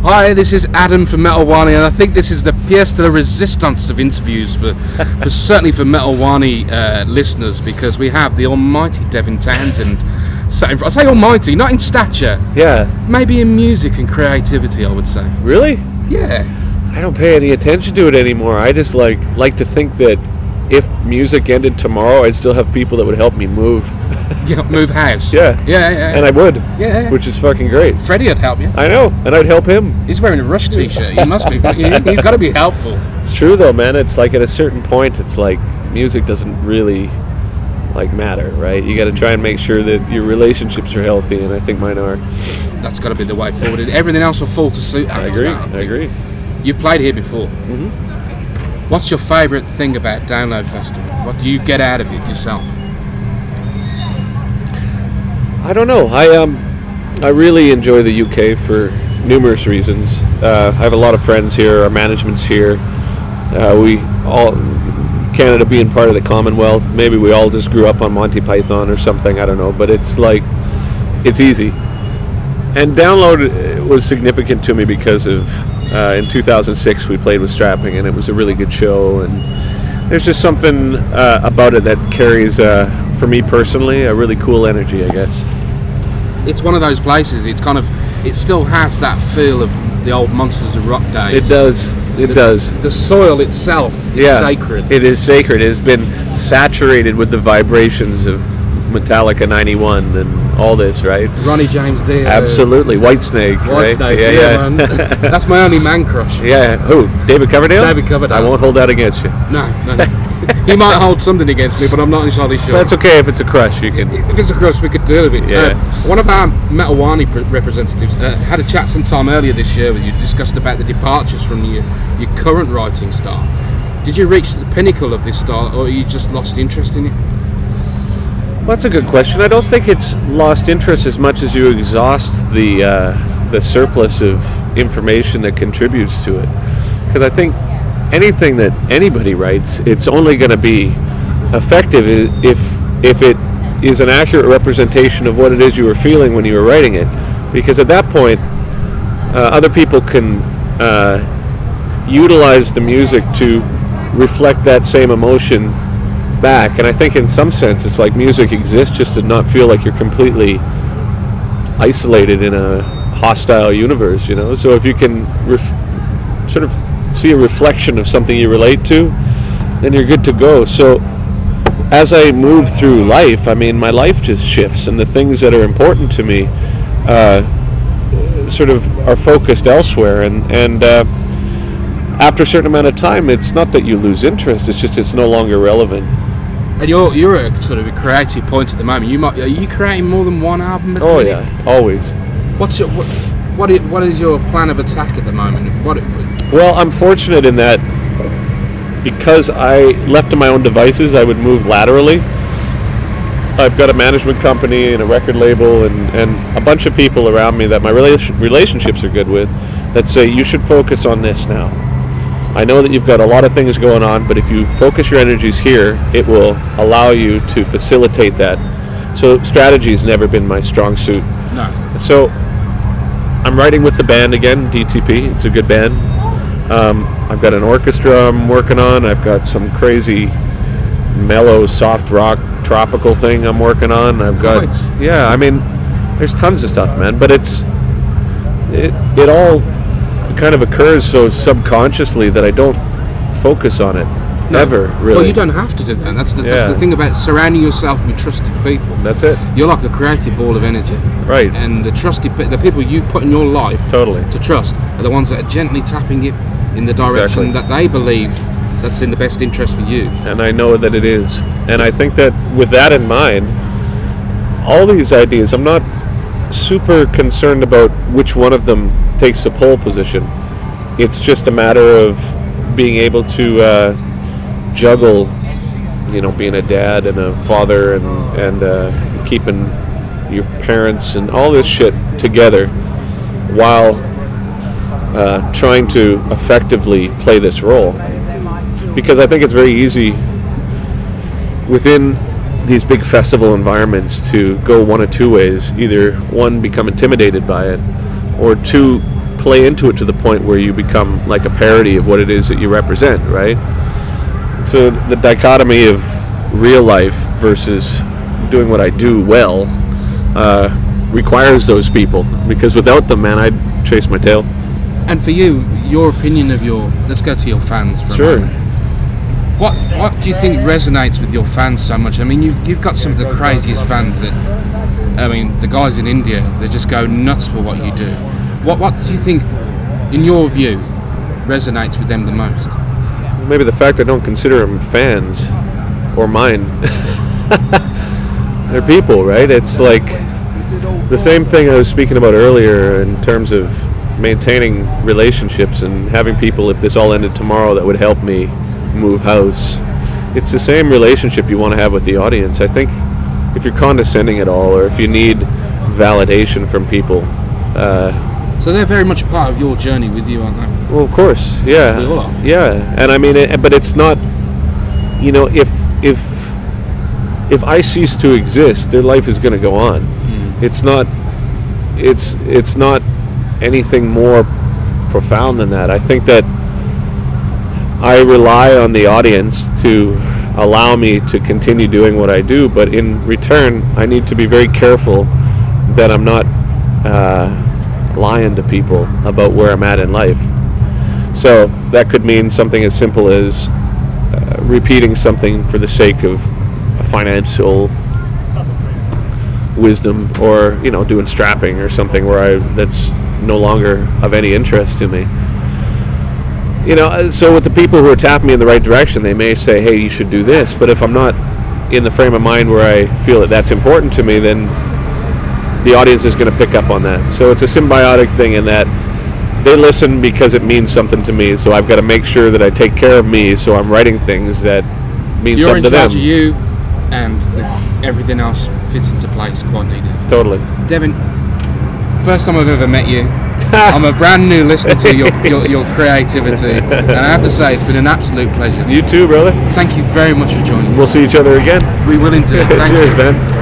Hi, this is Adam from Metal Wani, and I think this is the pièce de la résistance of interviews for certainly for Metal Wani listeners, because we have the almighty Devin Townsend sat in front. I say almighty, not in stature. Yeah. Maybe in music and creativity, I would say. Really? Yeah. I don't pay any attention to it anymore. I just like to think that if music ended tomorrow, I'd still have people that would help me move. Yeah, move house. Yeah. Yeah. And I would. Yeah. Which is fucking great. Freddie would help you. I know, and I'd help him. He's wearing a Rush t-shirt. He must be. He's got to be helpful. It's true though, man. It's like at a certain point, it's like music doesn't really matter, right? You got to try and make sure that your relationships are healthy, and I think mine are. That's got to be the way forward. Everything else will fall to suit. I agree. You've played here before. Mm-hmm. What's your favourite thing about Download Festival? What do you get out of it yourself? I don't know. I really enjoy the UK for numerous reasons. I have a lot of friends here. Our management's here. We all, Canada being part of the Commonwealth, maybe we all just grew up on Monty Python or something. I don't know, but it's easy. And Download was significant to me because of in 2006 we played with Strapping, and it was a really good show. And there's just something about it that carries, for me personally, a really cool energy, I guess. It's one of those places. It still has that feel of the old Monsters of Rock days. It does. It does. The soil itself is sacred. It is sacred. It has been saturated with the vibrations of Metallica 91 and all this, right? Ronnie James Dio. Absolutely. Whitesnake. Whitesnake, right? Yeah. Man. That's my only man crush. Yeah. Who? David Coverdale? David Coverdale. I won't hold that against you. No. He might hold something against me, but I'm not entirely sure. That's okay if it's a crush. You can. If it's a crush, we could deal with it. Yeah. One of our Metal Wani representatives had a chat sometime earlier this year with you, discussed about the departures from your current writing style. Did you reach the pinnacle of this style, or you just lost interest in it? Well, that's a good question. I don't think it's lost interest as much as you exhaust the surplus of information that contributes to it. Because I think anything that anybody writes, it's only going to be effective if it is an accurate representation of what it is you were feeling when you were writing it. Because at that point, other people can utilize the music to reflect that same emotion back. And I think in some sense it's like music exists just to not feel like you're completely isolated in a hostile universe, you know. So if you can sort of see a reflection of something you relate to, then you're good to go. So as I move through life, I mean, my life just shifts, and the things that are important to me sort of are focused elsewhere, and after a certain amount of time, it's not that you lose interest, it's just it's no longer relevant. And you're at sort of a creative point at the moment. Are you creating more than one album? Oh yeah, always. What is your plan of attack at the moment? Well, I'm fortunate in that because I left to my own devices, I would move laterally. I've got a management company and a record label and a bunch of people around me that my relationships are good with that say you should focus on this now. I know that you've got a lot of things going on, but if you focus your energies here, it will allow you to facilitate that. So strategy's never been my strong suit. No. So I'm writing with the band again, DTP. It's a good band. I've got an orchestra I'm working on. I've got some crazy mellow, soft rock, tropical thing I'm working on. I've got, yeah, I mean, there's tons of stuff, man. But it all kind of occurs so subconsciously that I don't focus on it ever, really. Well, you don't have to do that. That's the thing about surrounding yourself with trusted people. That's it. You're like a creative ball of energy. Right. And the people you put in your life to trust are the ones that are gently tapping it in the direction that they believe that's in the best interest for you. And I know that it is. And I think that with that in mind, all these ideas, I'm not super concerned about which one of them takes the pole position. It's just a matter of being able to juggle, you know, being a dad and a father and keeping your parents and all this shit together while trying to effectively play this role. Because I think it's very easy within these big festival environments to go one of two ways. Either one, become intimidated by it, or two, play into it to the point where you become like a parody of what it is that you represent, right? So the dichotomy of real life versus doing what I do well requires those people, because without them, man, I'd chase my tail. And for you, your opinion of let's go to your fans for Sure. a moment. What do you think resonates with your fans so much? I mean, you've got some of the craziest fans that, I mean, the guys in India, they just go nuts for what you do. What do you think, in your view, resonates with them the most? Maybe the fact I don't consider them fans or mine. They're people, right? It's like the same thing I was speaking about earlier in terms of maintaining relationships and having people, if this all ended tomorrow, that would help me move house. It's the same relationship you want to have with the audience. I think if you're condescending at all, or if you need validation from people, so they're very much part of your journey with you, aren't they? well, of course, yeah, We all are. yeah. And I mean, but it's not, you know, if I cease to exist, their life is going to go on. It's not anything more profound than that. I think that I rely on the audience to allow me to continue doing what I do, but in return, I need to be very careful that I'm not lying to people about where I'm at in life. So that could mean something as simple as repeating something for the sake of a financial wisdom, or, you know, doing strapping or something where that's no longer of any interest to me. You know, so with the people who are tapping me in the right direction, they may say, hey, you should do this, but if I'm not in the frame of mind where I feel that that's important to me, then the audience is going to pick up on that. So it's a symbiotic thing in that they listen because it means something to me, so I've got to make sure that I take care of me, so I'm writing things that mean something to them. You're in charge of you, and everything else fits into place quite neatly. Totally. Devin, first time I've ever met you. I'm a brand new listener to your creativity, and I have to say it's been an absolute pleasure. You too, brother. Thank you very much for joining us. We'll see each other again. We will indeed. Thank Cheers, you. man.